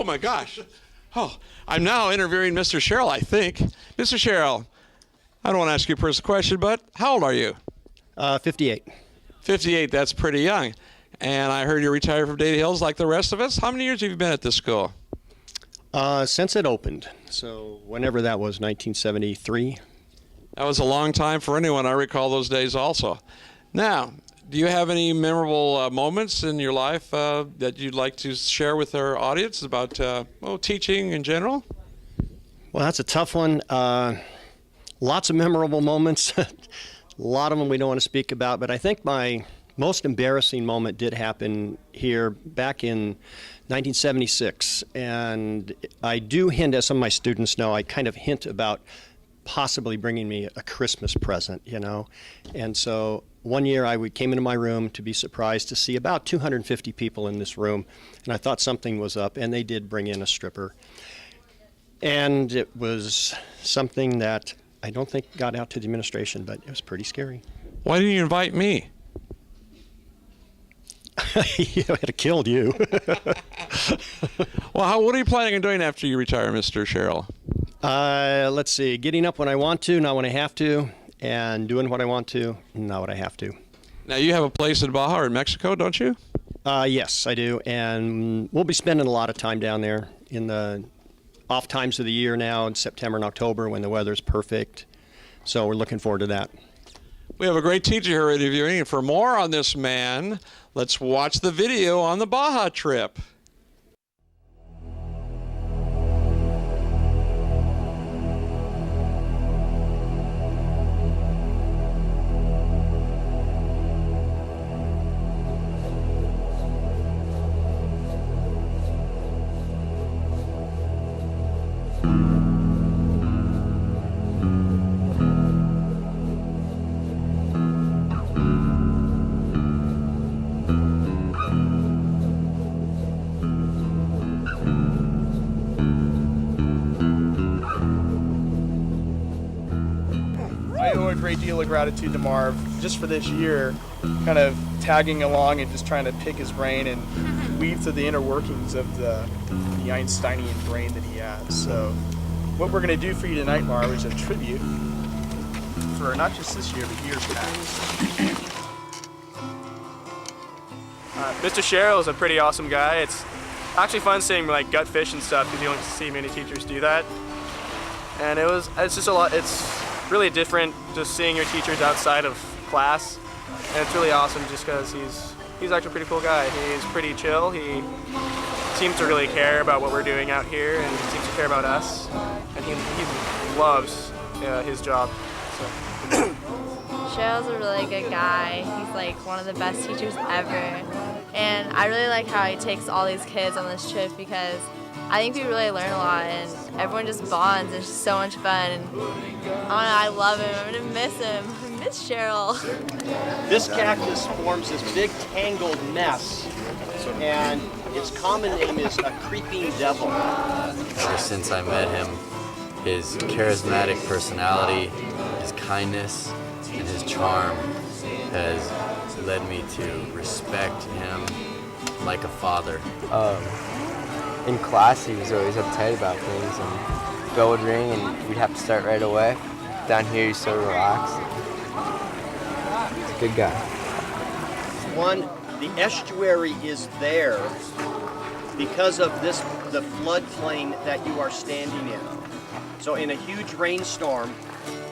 my gosh. Oh, I'm now interviewing Mr. Sherrill, I think. Mr. Sherrill, I don't want to ask you a personal question, but how old are you? 58. 58, that's pretty young. And I heard you retired from Data Hills like the rest of us. How many years have you been at this school? Since it opened. So whenever that was, 1973. That was a long time for anyone. I recall those days also. Now, do you have any memorable moments in your life that you'd like to share with our audience about teaching in general? Well, that's a tough one. Lots of memorable moments. A lot of them we don't want to speak about, but I think my most embarrassing moment did happen here back in 1976. And I do hint, as some of my students know, I kind of hint about possibly bringing me a Christmas present, you know. And so one year I came into my room to be surprised to see about 250 people in this room, and I thought something was up, and they did bring in a stripper. And it was something that I don't think got out to the administration, but it was pretty scary. Why didn't you invite me? I'd have killed you. Well, what are you planning on doing after you retire, Mr. Sherrill? Let's see, getting up when I want to, not when I have to, and doing what I want to, not what I have to. Now, you have a place in Baja or in Mexico, don't you? Yes, I do, and we'll be spending a lot of time down there in the off times of the year now, in September and October when the weather's perfect. So we're looking forward to that. We have a great teacher here interviewing, and for more on this man, let's watch the video on the Baja trip. I owe a great deal of gratitude to Marv just for this year, kind of tagging along and just trying to pick his brain and weave through the inner workings of the Einsteinian brain that he has. So what we're going to do for you tonight, Marv, is a tribute for not just this year, but years past. Mr. Sherrill is a pretty awesome guy. It's actually fun seeing like gut fish and stuff because you don't see many teachers do that. And it's just a lot. It's really different just seeing your teachers outside of class, and it's really awesome just because he's actually a pretty cool guy. He's pretty chill. He seems to really care about what we're doing out here, and he seems to care about us, and he loves his job. So. Cheryl's a really good guy. He's like one of the best teachers ever, and I really like how he takes all these kids on this trip because I think we really learn a lot, and everyone just bonds. It's just so much fun, and I love him. I'm gonna miss him. I miss Cheryl. This cactus forms this big tangled mess, and its common name is a creeping devil. Ever since I met him, his charismatic personality, his kindness, and his charm has led me to respect him like a father. In class, he was always uptight about things, and bell would ring, and we'd have to start right away. Down here, he's so relaxed. He's a good guy. One, the estuary is there because of the floodplain that you are standing in. So in a huge rainstorm,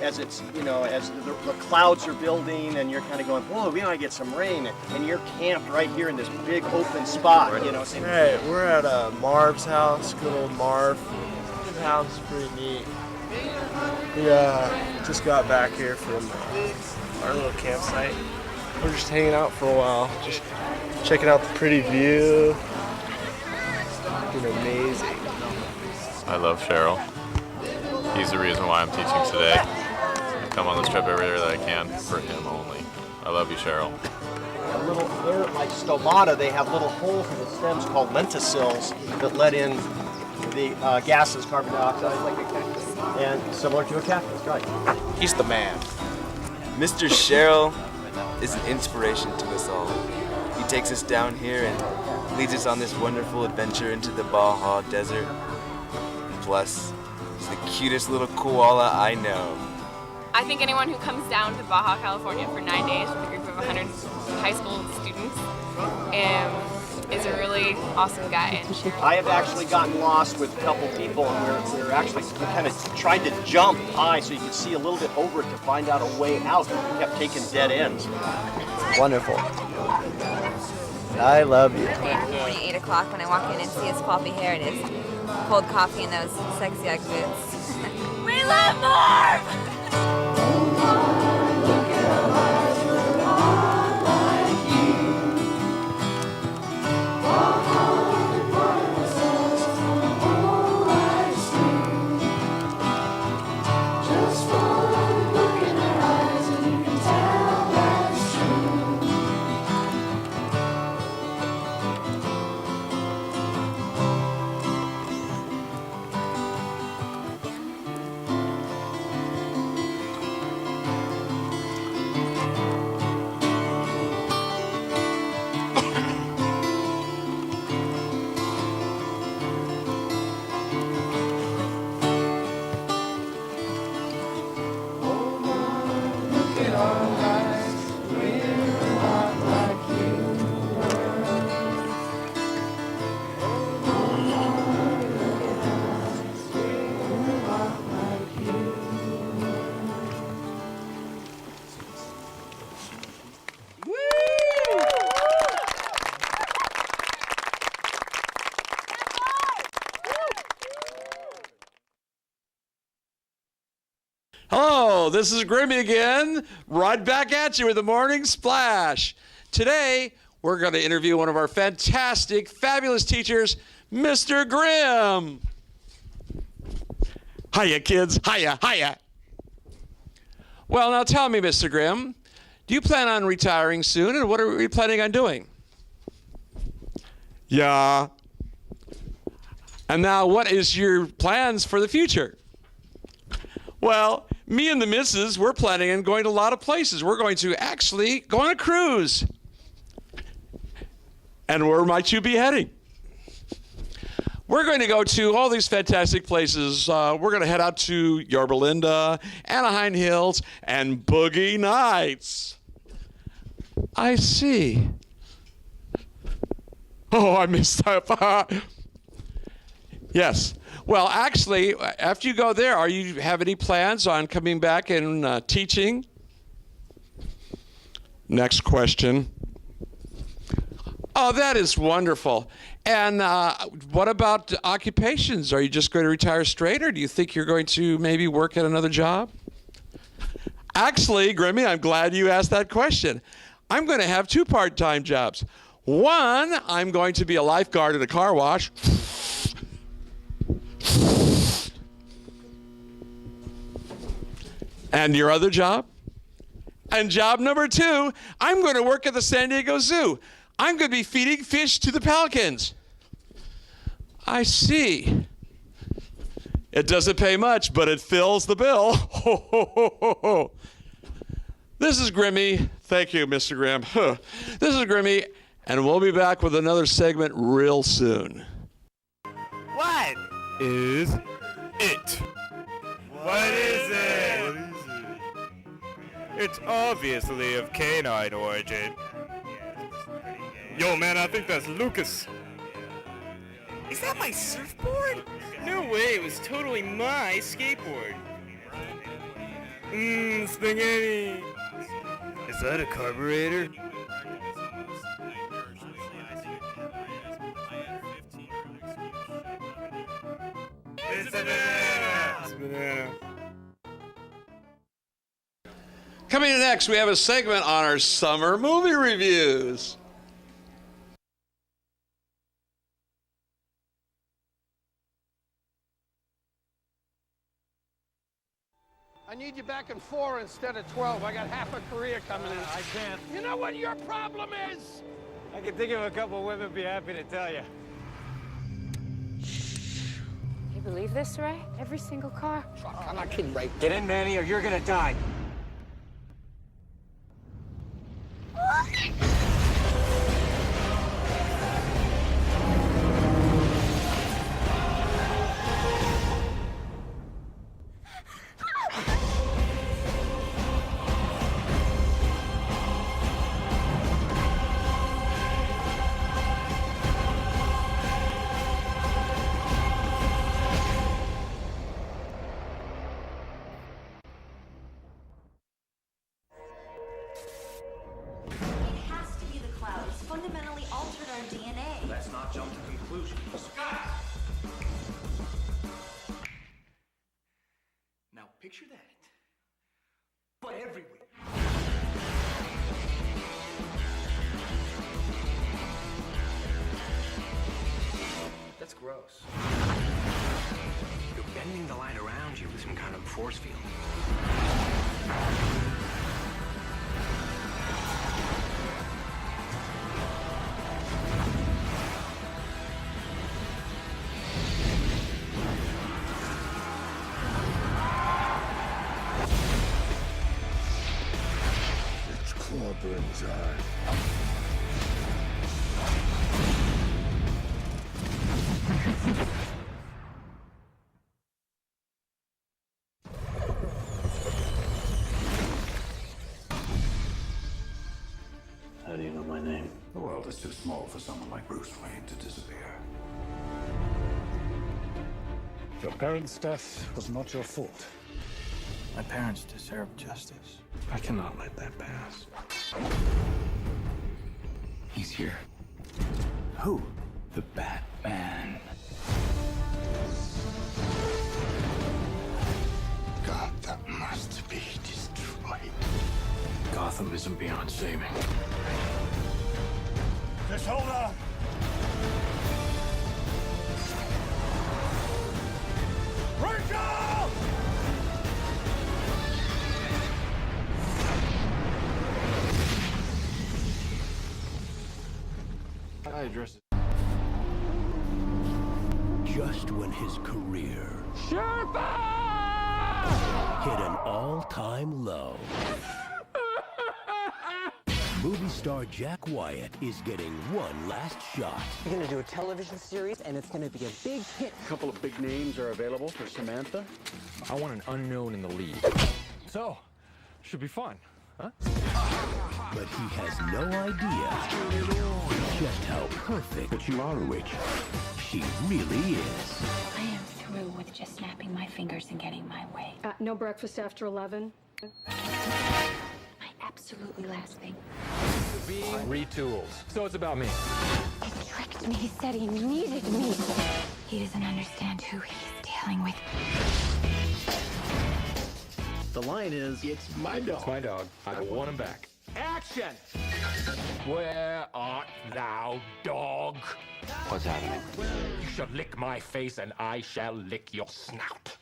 as it's, as the clouds are building and you're kind of going, whoa, we want to get some rain, and you're camped right here in this big open spot, Hey, we're at Marv's house, good old Marv. His house is pretty neat. We just got back here from our little campsite. We're just hanging out for a while, just checking out the pretty view. It's amazing. I love Cheryl. He's the reason why I'm teaching today. I come on this trip every year that I can for him only. I love you, Cheryl. They're like stomata. They have little holes in the stems called lenticels that let in the gases, carbon dioxide, like a cactus, and similar to a cactus, right? He's the man. Mr. Sherrill is an inspiration to us all. He takes us down here and leads us on this wonderful adventure into the Baja Desert. Plus, he's the cutest little koala I know. I think anyone who comes down to Baja, California for 9 days with a group of 100 high school students is a really awesome guy. I have actually gotten lost with a couple people, and we kind of tried to jump high so you could see a little bit over it to find out a way out. We kept taking dead ends. Wonderful. I love you. Morning 8 o'clock when I walk in and see his floppy hair and his cold coffee and those sexy Ugg boots. We love Marv! Hello, this is Grimmy again, right back at you with the Morning Splash. Today, we're going to interview one of our fantastic, fabulous teachers, Mr. Grimm. Hiya, kids. Hiya, hiya. Well, now tell me, Mr. Grimm, do you plan on retiring soon, and what are we planning on doing? Yeah. And now, what is your plans for the future? Well, me and the missus, we're planning on going to a lot of places. We're going to actually go on a cruise. And where might you be heading? We're going to go to all these fantastic places. We're going to head out to Yorba Linda, Anaheim Hills, and Boogie Nights. I see. Oh, I missed that. Yes. Well, actually, after you go there, are you have any plans on coming back and teaching? Next question. Oh, that is wonderful. And what about occupations? Are you just going to retire straight, or do you think you're going to maybe work at another job? Actually, Grimmy, I'm glad you asked that question. I'm going to have 2 part-time jobs. One, I'm going to be a lifeguard at a car wash. And your other job? And job number 2, I'm going to work at the San Diego Zoo. I'm going to be feeding fish to the pelicans. I see. It doesn't pay much, but it fills the bill. Ho, ho, ho, ho, ho. This is Grimmy. Thank you, Mr. Grimm. This is Grimmy, and we'll be back with another segment real soon. What is it? What is it? It's obviously of canine origin. Yo, man, I think that's Lucas. Is that my surfboard? No way, it was totally my skateboard. Spaghetti. Is that a carburetor? It's a banana! It's a banana. Coming in next, we have a segment on our summer movie reviews. I need you back in 4 instead of 12. I got half a career coming in. I can't. You know what your problem is? I can think of a couple women be happy to tell you. You believe this, Ray? Every single car. I'm not kidding, Ray. Get in, Manny, or you're gonna die. DNA. Let's not jump to conclusions. Guys! Now picture that, but everywhere. That's gross. You're bending the light around you with some kind of force field. It's clobbering time. How do you know my name? The world is too small for someone like Bruce Wayne to disappear. Your parents' death was not your fault. My parents deserve justice. I cannot let that pass. He's here. Who? The Batman. Gotham must be destroyed. Gotham isn't beyond saving. Just hold on. Rachel! I address it. Just when his career hit an all-time low, movie star Jack Wyatt is getting one last shot. We're gonna do a television series, and it's gonna be a big hit. A couple of big names are available for Samantha. I want an unknown in the lead. So, should be fun, huh? But he has no idea just how perfect But you are a witch. she really is. I am through with just snapping my fingers and getting my way. No breakfast after 11. My absolutely last thing. Being retooled. So it's about me. He tricked me. He said he needed me. He doesn't understand who he's dealing with. The line is, It's my dog. It's my dog. I want him back. Action! Where art thou, dog? What's happening? You shall lick my face and I shall lick your snout.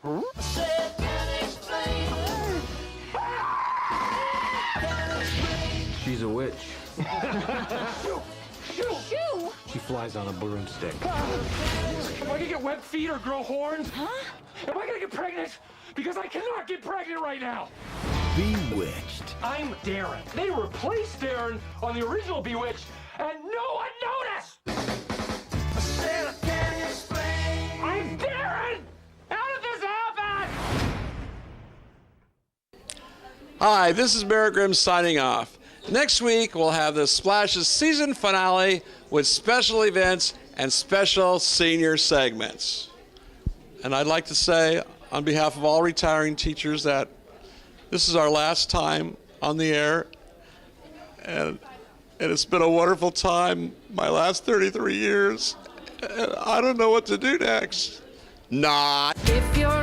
She's a witch. Shoo! She flies on a broomstick. Am I gonna get web feet or grow horns? Huh? Am I gonna get pregnant? Because I cannot get pregnant right now. Bewitched. I'm Darren. They replaced Darren on the original Bewitched, and no one noticed. I'm Darren. How did this happen? Hi, this is Barrett Grimm signing off. Next week, we'll have the Splashes season finale with special events and special senior segments. And I'd like to say, on behalf of all retiring teachers, that this is our last time on the air. And it's been a wonderful time, my last 33 years. And I don't know what to do next. Not. If you're